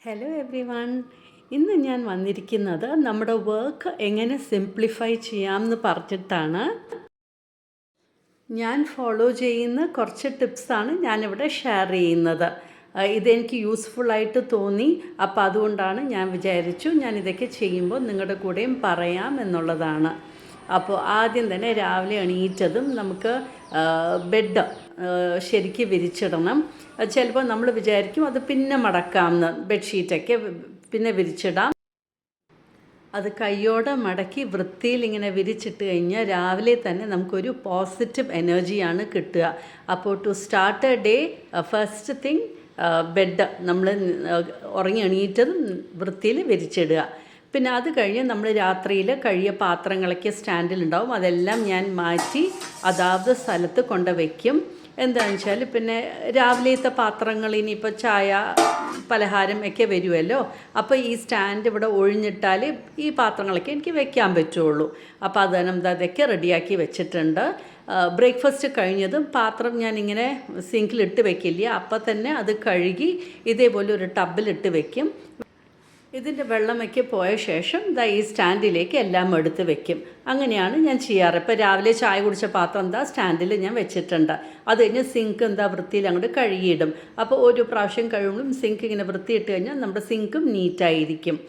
Hello every one. ഇന്ന് ഞാൻ വന്നിരിക്കുന്നത് നമ്മുടെ വർക്ക് എങ്ങനെ സിംപ്ലിഫൈ ചെയ്യാമെന്ന് പറഞ്ഞിട്ടാണ്. ഞാൻ ഫോളോ ചെയ്യുന്ന കുറച്ച് ടിപ്സാണ് ഞാനിവിടെ ഷെയർ ചെയ്യുന്നത്. ഇതെനിക്ക് യൂസ്ഫുള്ളായിട്ട് തോന്നി. അപ്പോൾ അതുകൊണ്ടാണ് ഞാൻ വിചാരിച്ചു ഞാൻ ഇതൊക്കെ ചെയ്യുമ്പോൾ നിങ്ങളുടെ കൂടെയും പറയാം എന്നുള്ളതാണ്. അപ്പോൾ ആദ്യം തന്നെ രാവിലെ എണീറ്റതും നമുക്ക് ബെഡ് ശരിക്ക് വിരിച്ചിടണം. ചിലപ്പോൾ നമ്മൾ വിചാരിക്കും അത് പിന്നെ മടക്കാമെന്ന്, ബെഡ്ഷീറ്റൊക്കെ പിന്നെ വിരിച്ചിടാം. അത് കയ്യോടെ മടക്കി വൃത്തിയിൽ ഇങ്ങനെ വിരിച്ചിട്ട് കഴിഞ്ഞാൽ രാവിലെ തന്നെ നമുക്കൊരു പോസിറ്റീവ് എനർജിയാണ് കിട്ടുക. അപ്പോൾ to start a day, first thing bed നമ്മൾ ഉറങ്ങി എണീറ്റതും വൃത്തിയിൽ വിരിച്ചിടുക. പിന്നെ അത് കഴിഞ്ഞ് നമ്മൾ രാത്രിയിൽ കഴിയ പാത്രങ്ങളൊക്കെ സ്റ്റാൻഡിലുണ്ടാവും, അതെല്ലാം ഞാൻ മാറ്റി അതാത് സ്ഥലത്ത് കൊണ്ട് വയ്ക്കും. എന്താണെന്ന് വെച്ചാൽ പിന്നെ രാവിലത്തെ പാത്രങ്ങൾ ഇനിയിപ്പോൾ ചായ പലഹാരം ഒക്കെ വരുമല്ലോ, അപ്പോൾ ഈ സ്റ്റാൻഡ് ഇവിടെ ഒഴിഞ്ഞിട്ടാൽ ഈ പാത്രങ്ങളൊക്കെ എനിക്ക് വെക്കാൻ പറ്റുള്ളൂ. അപ്പോൾ അതൊക്കെ റെഡിയാക്കി വെച്ചിട്ടുണ്ട്. ബ്രേക്ക്ഫാസ്റ്റ് കഴിഞ്ഞതും പാത്രം ഞാനിങ്ങനെ സിങ്കിലിട്ട് വെക്കില്ല, അപ്പം തന്നെ അത് കഴുകി ഇതേപോലെ ഒരു ടബിലിട്ട് വെക്കും. ഇതിൻ്റെ വെള്ളമൊക്കെ പോയ ശേഷം ഈ സ്റ്റാൻഡിലേക്ക് എല്ലാം എടുത്ത് വെക്കും. അങ്ങനെയാണ് ഞാൻ ചെയ്യാറ്. ഇപ്പോൾ രാവിലെ ചായ കുടിച്ച പാത്രം സ്റ്റാൻഡിൽ ഞാൻ വെച്ചിട്ടുണ്ട്. അത് കഴിഞ്ഞ് സിങ്ക് വൃത്തിയിൽ അങ്ങോട്ട് കഴുകിയിടും. അപ്പോൾ ഒരു പ്രാവശ്യം കഴിയുമ്പോഴും സിങ്ക് ഇങ്ങനെ വൃത്തിയിട്ട് കഴിഞ്ഞാൽ നമ്മുടെ സിങ്കും നീറ്റായിരിക്കും.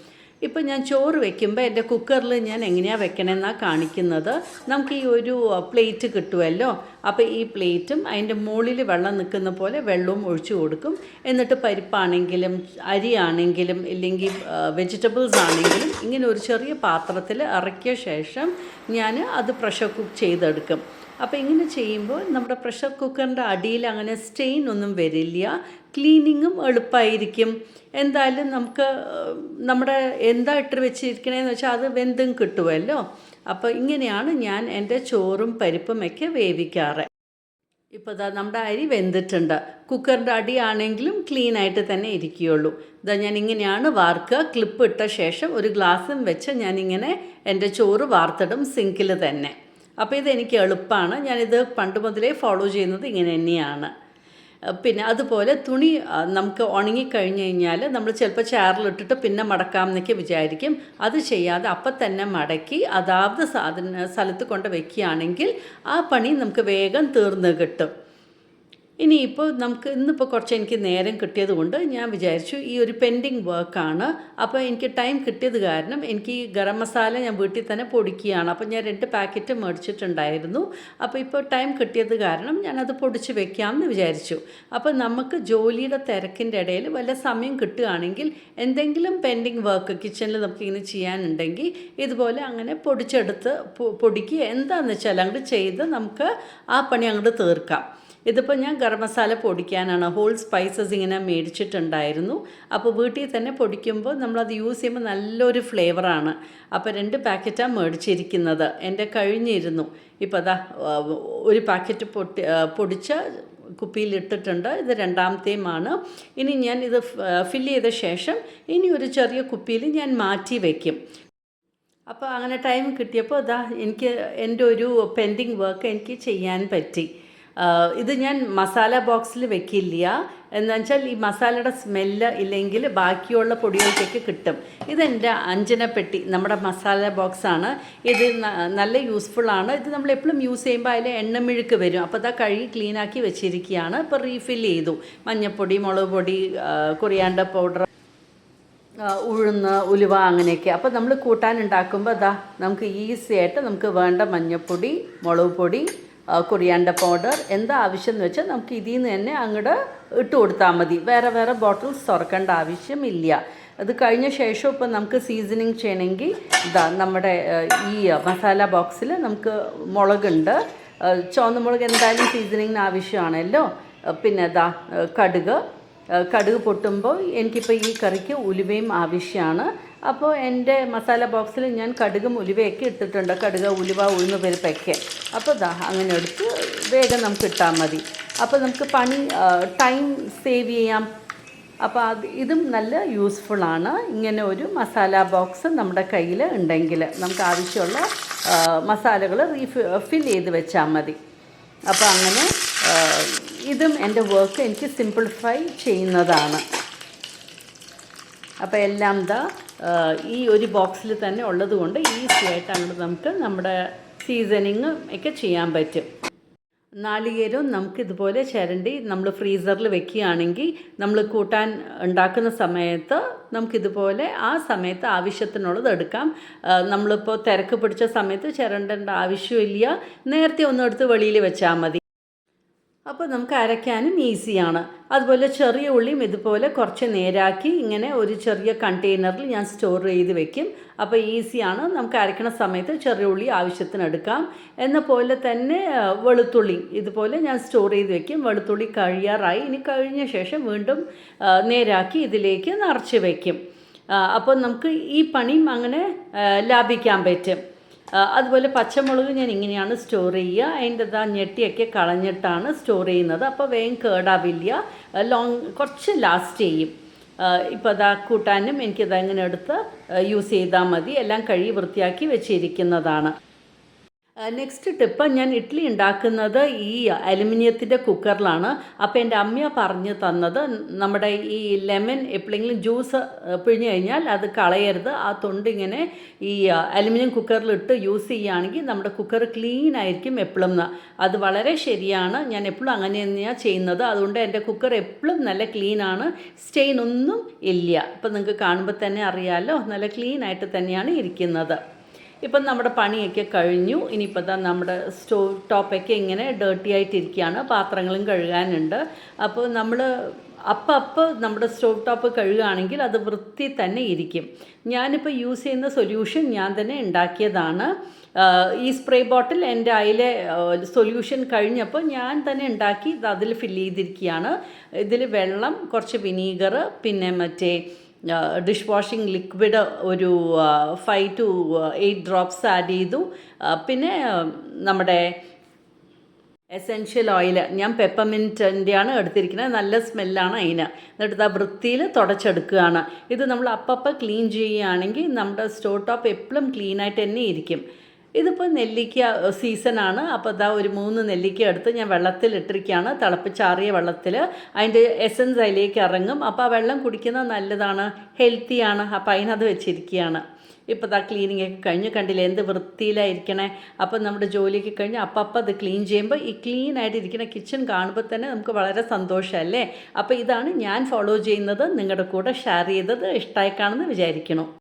ഇപ്പോൾ ഞാൻ ചോറ് വെക്കുമ്പോൾ എൻ്റെ കുക്കറിൽ ഞാൻ എങ്ങനെയാണ് വെക്കണമെന്നാണ് കാണിക്കുന്നത്. നമുക്ക് ഈ ഒരു പ്ലേറ്റ് കിട്ടുമല്ലോ, അപ്പോൾ ഈ പ്ലേറ്റും അതിൻ്റെ മുകളിൽ വെള്ളം നിൽക്കുന്ന പോലെ വെള്ളവും ഒഴിച്ചു കൊടുക്കും. എന്നിട്ട് പരിപ്പാണെങ്കിലും അരിയാണെങ്കിലും ഇല്ലെങ്കിൽ വെജിറ്റബിൾസ് ആണെങ്കിലും ഇങ്ങനെ ഒരു ചെറിയ പാത്രത്തിൽ ഇറക്കിയ ശേഷം ഞാൻ അത് പ്രഷർ കുക്ക് ചെയ്തെടുക്കും. അപ്പോൾ ഇങ്ങനെ ചെയ്യുമ്പോൾ നമ്മുടെ പ്രഷർ കുക്കറിൻ്റെ അടിയിൽ അങ്ങനെ സ്റ്റെയിൻ ഒന്നും വരില്ല, ക്ലീനിങ്ങും എളുപ്പമായിരിക്കും. എന്തായാലും നമുക്ക് നമ്മുടെ എന്താ ഇട്ട് വെച്ചിരിക്കണേന്ന് വെച്ചാൽ അത് വെന്തും കിട്ടുമല്ലോ. അപ്പോൾ ഇങ്ങനെയാണ് ഞാൻ എൻ്റെ ചോറും പരിപ്പും ഒക്കെ വേവിക്കാറ്. ഇപ്പോൾ നമ്മുടെ അരി വെന്തിട്ടുണ്ട്. കുക്കറിൻ്റെ അടിയാണെങ്കിലും ക്ലീനായിട്ട് തന്നെ ഇരിക്കുകയുള്ളൂ. ഞാൻ ഇങ്ങനെയാണ് വാർക്കുക. ക്ലിപ്പ് ഇട്ട ശേഷം ഒരു ഗ്ലാസ്സും വെച്ച് ഞാനിങ്ങനെ എൻ്റെ ചോറ് വാർത്തിടും സിങ്കിൽ തന്നെ. അപ്പോൾ ഇതെനിക്ക് എളുപ്പമാണ്. ഞാനിത് പണ്ട് മുതലേ ഫോളോ ചെയ്യുന്നത് ഇങ്ങനെ തന്നെയാണ്. പിന്നെ അതുപോലെ തുണി നമുക്ക് ഉണങ്ങിക്കഴിഞ്ഞ് കഴിഞ്ഞാൽ നമ്മൾ ചിലപ്പോൾ ചാറിലിട്ടിട്ട് പിന്നെ മടക്കാമെന്നൊക്കെ വിചാരിക്കും. അത് ചെയ്യാതെ അപ്പം തന്നെ മടക്കി അതാത് സ്ഥലത്ത് കൊണ്ട് വയ്ക്കുകയാണെങ്കിൽ ആ പണി നമുക്ക് വേഗം തീർന്ന് കിട്ടും. ഇനിയിപ്പോൾ ഇന്നിപ്പോൾ കുറച്ച് എനിക്ക് നേരം കിട്ടിയത് കൊണ്ട് ഞാൻ വിചാരിച്ചു ഈ ഒരു പെൻഡിങ് വർക്കാണ്. അപ്പോൾ എനിക്ക് ടൈം കിട്ടിയത് കാരണം എനിക്ക് ഈ ഗരം മസാല ഞാൻ വീട്ടിൽ തന്നെ പൊടിക്കുകയാണ്. അപ്പോൾ ഞാൻ 2 പാക്കറ്റ് മേടിച്ചിട്ടുണ്ടായിരുന്നു. അപ്പോൾ ഇപ്പോൾ ടൈം കിട്ടിയത് കാരണം ഞാനത് പൊടിച്ച് വെക്കാമെന്ന് വിചാരിച്ചു. അപ്പോൾ നമുക്ക് ജോലിയുടെ തിരക്കിൻ്റെ ഇടയിൽ വല്ല സമയം കിട്ടുകയാണെങ്കിൽ എന്തെങ്കിലും പെൻഡിങ് വർക്ക് കിച്ചണിൽ നമുക്കിങ്ങനെ ചെയ്യാനുണ്ടെങ്കിൽ ഇതുപോലെ അങ്ങനെ പൊടിച്ചെടുത്ത് പൊടിക്കുക എന്താണെന്ന് വെച്ചാൽ അങ്ങോട്ട് ചെയ്ത് നമുക്ക് ആ പണി അങ്ങോട്ട് തീർക്കാം. ഇതിപ്പോൾ ഞാൻ ഗരം മസാല പൊടിക്കാനാണ് ഹോൾ സ്പൈസസ് ഇങ്ങനെ മേടിച്ചിട്ടുണ്ടായിരുന്നു. അപ്പോൾ വീട്ടിൽ തന്നെ പൊടിക്കുമ്പോൾ നമ്മളത് യൂസ് ചെയ്യുമ്പോൾ നല്ലൊരു ഫ്ലേവറാണ്. അപ്പോൾ 2 പാക്കറ്റാണ് മേടിച്ചിരിക്കുന്നത്. എൻ്റെ കഴിഞ്ഞിരുന്നു. ഇപ്പോൾ ഒരു പാക്കറ്റ് പൊടിച്ച കുപ്പിയിലിട്ടിട്ടുണ്ട്. ഇത് 2ാമത്തെയുമാണ്. ഇനി ഞാൻ ഇത് ഫില്ല് ചെയ്ത ശേഷം ഇനി ഒരു ചെറിയ കുപ്പിയിൽ ഞാൻ മാറ്റി വയ്ക്കും. അപ്പോൾ അങ്ങനെ ടൈം കിട്ടിയപ്പോൾ എനിക്ക് എൻ്റെ ഒരു പെൻഡിങ് വർക്ക് എനിക്ക് ചെയ്യാൻ പറ്റി. ഇത് ഞാൻ മസാല ബോക്സിൽ വെക്കില്ല. എന്താ വെച്ചാൽ ഈ മസാലയുടെ സ്മെല്ല് ഇല്ലെങ്കിൽ ബാക്കിയുള്ള പൊടികൾക്കൊക്കെ കിട്ടും. ഇതെൻ്റെ അഞ്ജനപ്പെട്ടി, നമ്മുടെ മസാല ബോക്സാണ്. ഇത് നല്ല യൂസ്ഫുള്ളാണ്. ഇത് നമ്മൾ എപ്പോഴും യൂസ് ചെയ്യുമ്പോൾ അതിൽ എണ്ണമെഴുക്ക് വരും. അപ്പോൾ കഴുകി ക്ലീനാക്കി വെച്ചിരിക്കുകയാണ്. ഇപ്പോൾ റീഫിൽ ചെയ്തു. മഞ്ഞൾപ്പൊടി, മുളക് പൊടി, കൊറിയാണ്ടർ പൗഡർ, ഉഴുന്ന്, ഉലുവ അങ്ങനെയൊക്കെ. അപ്പോൾ നമ്മൾ കൂട്ടാനുണ്ടാക്കുമ്പോൾ നമുക്ക് ഈസി ആയിട്ട് നമുക്ക് വേണ്ട മഞ്ഞൾപ്പൊടി, മുളക് പൊടി, കൊറിയാണ്ടർ പൗഡർ എന്താ ആവശ്യം എന്ന് വെച്ചാൽ നമുക്ക് ഇതിൽ നിന്ന് തന്നെ അങ്ങോട്ട് ഇട്ട് കൊടുത്താൽ മതി. വേറെ വേറെ ബോട്ടിൽസ് തുറക്കേണ്ട ആവശ്യമില്ല. അത് കഴിഞ്ഞ ശേഷം ഇപ്പോൾ നമുക്ക് സീസണിങ് ചെയ്യണമെങ്കിൽ നമ്മുടെ ഈ മസാല ബോക്സിൽ നമുക്ക് മുളകുണ്ട്. ചുവന്ന മുളക് എന്തായാലും സീസണിങ്ങിന് ആവശ്യമാണല്ലോ. പിന്നെ കടുക് പൊട്ടുമ്പോൾ എനിക്കിപ്പോൾ ഈ കറിക്ക് ഉലുവയും ആവശ്യമാണ്. അപ്പോൾ എൻ്റെ മസാല ബോക്സിൽ ഞാൻ കടുകും ഉലുവയൊക്കെ ഇട്ടിട്ടുണ്ട്. കടുക്, ഉലുവ, ഉഴുന്ന് പരിപ്പൊക്കെ. അപ്പോൾ അങ്ങനെ എടുത്ത് വേഗം നമുക്ക് ഇട്ടാൽ മതി. അപ്പോൾ നമുക്ക് ടൈം സേവ് ചെയ്യാം. അപ്പോൾ ഇതും നല്ല യൂസ്ഫുള്ളാണ്. ഇങ്ങനെ ഒരു മസാല ബോക്സ് നമ്മുടെ കയ്യിൽ ഉണ്ടെങ്കിൽ നമുക്ക് ആവശ്യമുള്ള മസാലകൾ ഫിൽ ചെയ്ത് വെച്ചാൽ മതി. അപ്പോൾ അങ്ങനെ ഇതും എൻ്റെ വർക്ക് എനിക്ക് സിംപ്ലിഫൈ ചെയ്യുന്നതാണ്. അപ്പോൾ എല്ലാം ഈ ഒരു ബോക്സിൽ തന്നെ ഉള്ളത് കൊണ്ട് ഈസി ആയിട്ട് അങ്ങോട്ട് നമുക്ക് നമ്മുടെ സീസണിങ് ഒക്കെ ചെയ്യാൻ പറ്റും. നാളികേരവും നമുക്കിതുപോലെ ചിരണ്ടി നമ്മൾ ഫ്രീസറിൽ വെക്കുകയാണെങ്കിൽ നമ്മൾ കൂട്ടാൻ ഉണ്ടാക്കുന്ന സമയത്ത് നമുക്കിതുപോലെ ആ സമയത്ത് ആവശ്യത്തിനുള്ളത് എടുക്കാം. നമ്മളിപ്പോൾ തിരക്ക് പിടിച്ച സമയത്ത് ചിരണ്ടേണ്ട ആവശ്യമില്ല, നേരത്തെ ഒന്നും എടുത്ത് വെളിയിൽ വെച്ചാൽ മതി. അപ്പോൾ നമുക്ക് അരയ്ക്കാനും ഈസിയാണ്. അതുപോലെ ചെറിയ ഉള്ളിയും ഇതുപോലെ കുറച്ച് നേരാക്കി ഇങ്ങനെ ഒരു ചെറിയ കണ്ടെയ്നറിൽ ഞാൻ സ്റ്റോർ ചെയ്ത് വെക്കും. അപ്പോൾ ഈസിയാണ്, നമുക്ക് അരയ്ക്കണ സമയത്ത് ചെറിയ ഉള്ളി ആവശ്യത്തിന് എടുക്കാം. എന്ന പോലെ തന്നെ വെളുത്തുള്ളി ഇതുപോലെ ഞാൻ സ്റ്റോർ ചെയ്ത് വെക്കും. വെളുത്തുള്ളി കഴിയാറായി, ഇനി കഴിഞ്ഞ ശേഷം വീണ്ടും നേരാക്കി ഇതിലേക്ക് നിറച്ച് വയ്ക്കും. അപ്പോൾ നമുക്ക് ഈ പണിയും അങ്ങനെ ലാഭിക്കാൻ പറ്റും. അതുപോലെ പച്ചമുളക് ഞാൻ ഇങ്ങനെയാണ് സ്റ്റോർ ചെയ്യുക. അതിൻ്റെ ഞെട്ടിയൊക്കെ കളഞ്ഞിട്ടാണ് സ്റ്റോർ ചെയ്യുന്നത്. അപ്പോൾ വേഗം കേടാവില്ല, കുറച്ച് ലാസ്റ്റ് ചെയ്യും. ഇപ്പോൾ കൂട്ടാനും എനിക്കത് അങ്ങനെ എടുത്ത് യൂസ് ചെയ്താൽ മതി. എല്ലാം കഴുകി വൃത്തിയാക്കി വെച്ചിരിക്കുന്നതാണ്. നെക്സ്റ്റ് ടിപ്പ്, ഞാൻ ഇഡ്ഡലി ഉണ്ടാക്കുന്നത് ഈ അലുമിനിയത്തിൻ്റെ കുക്കറിലാണ്. അപ്പോൾ എൻ്റെ അമ്മ പറഞ്ഞു തന്നത്, നമ്മുടെ ഈ ലെമൺ എപ്പോഴെങ്കിലും ജ്യൂസ് പിഴിഞ്ഞ് കഴിഞ്ഞാൽ അത് കളയരുത്, ആ തൊണ്ടിങ്ങനെ ഈ അലുമിനിയം കുക്കറിലിട്ട് യൂസ് ചെയ്യുകയാണെങ്കിൽ നമ്മുടെ കുക്കർ ക്ലീൻ ആയിരിക്കും എപ്പോഴും. അത് വളരെ ശരിയാണ്, ഞാൻ എപ്പോഴും അങ്ങനെ തന്നെയാണ് ചെയ്യുന്നത്. അതുകൊണ്ട് എൻ്റെ കുക്കർ എപ്പോഴും നല്ല ക്ലീനാണ്, സ്റ്റെയിൻ ഒന്നും ഇല്ല. ഇപ്പം നിങ്ങൾക്ക് കാണുമ്പോൾ തന്നെ അറിയാമല്ലോ, നല്ല ക്ലീൻ ആയിട്ട് തന്നെയാണ് ഇരിക്കുന്നത്. ഇപ്പം നമ്മുടെ പണിയൊക്കെ കഴിഞ്ഞു. ഇനിയിപ്പോൾ നമ്മുടെ സ്റ്റോവ് ടോപ്പൊക്കെ ഇങ്ങനെ ഡേർട്ടി ആയിട്ടിരിക്കുകയാണ്, പാത്രങ്ങളും കഴുകാനുണ്ട്. അപ്പോൾ നമ്മൾ അപ്പം നമ്മുടെ സ്റ്റോവ് ടോപ്പ് കഴുകുകയാണെങ്കിൽ അത് വൃത്തി തന്നെ ഇരിക്കും. ഞാനിപ്പോൾ യൂസ് ചെയ്യുന്ന സൊല്യൂഷൻ ഞാൻ തന്നെ ഉണ്ടാക്കിയതാണ്. ഈ സ്പ്രേ ബോട്ടിൽ എൻ്റെ അതിലെ സൊല്യൂഷൻ കഴിഞ്ഞപ്പോൾ ഞാൻ തന്നെ ഉണ്ടാക്കി അതിൽ ഫില്ല് ചെയ്തിരിക്കുകയാണ്. ഇതിൽ വെള്ളം, കുറച്ച് വിനീഗർ, പിന്നെ മറ്റേ ഡിഷ് വാഷിംഗ് ലിക്വിഡ് ഒരു 5 to 8 ഡ്രോപ്സ് ആഡ് ചെയ്തു. പിന്നെ നമ്മുടെ എസെൻഷ്യൽ ഓയിൽ ഞാൻ പെപ്പർമിൻറ്റിൻ്റെയാണ് എടുത്തിരിക്കുന്നത്, നല്ല സ്മെല്ലാണ് അതിന്. എന്നിട്ട് വൃത്തിയിൽ തുടച്ചെടുക്കുകയാണ്. ഇത് നമ്മൾ അപ്പം ക്ലീൻ ചെയ്യുകയാണെങ്കിൽ നമ്മുടെ സ്റ്റോവ് ടോപ്പ് എപ്പോഴും ക്ലീനായിട്ട് തന്നെ ഇരിക്കും. ഇതിപ്പോൾ നെല്ലിക്ക സീസണാണ്. അപ്പോൾ ഒരു 3 നെല്ലിക്ക എടുത്ത് ഞാൻ വെള്ളത്തിലിട്ടിരിക്കുകയാണ്, തിളപ്പിച്ചാറിയ വെള്ളത്തിൽ. അതിൻ്റെ എസൻസ് അതിലേക്ക് ഇറങ്ങും. അപ്പോൾ ആ വെള്ളം കുടിക്കുന്നത് നല്ലതാണ്, ഹെൽത്തിയാണ്. അപ്പോൾ അതിനത് വെച്ചിരിക്കുകയാണ്. ഇപ്പോൾ ക്ലീനിങ് ഒക്കെ കഴിഞ്ഞ് കണ്ടില്ലേ എന്ത് വൃത്തിയിലായിരിക്കണേ. അപ്പം നമ്മുടെ ജോലിയൊക്കെ കഴിഞ്ഞ് അപ്പം അത് ക്ലീൻ ചെയ്യുമ്പോൾ ഈ ക്ലീൻ ആയിട്ടിരിക്കുന്ന കിച്ചൺ കാണുമ്പോൾ തന്നെ നമുക്ക് വളരെ സന്തോഷമല്ലേ. അപ്പോൾ ഇതാണ് ഞാൻ ഫോളോ ചെയ്യുന്നത്, നിങ്ങളുടെ കൂടെ ഷെയർ ചെയ്തത് ഇഷ്ടമായി കാണുമെന്ന് വിചാരിക്കണം.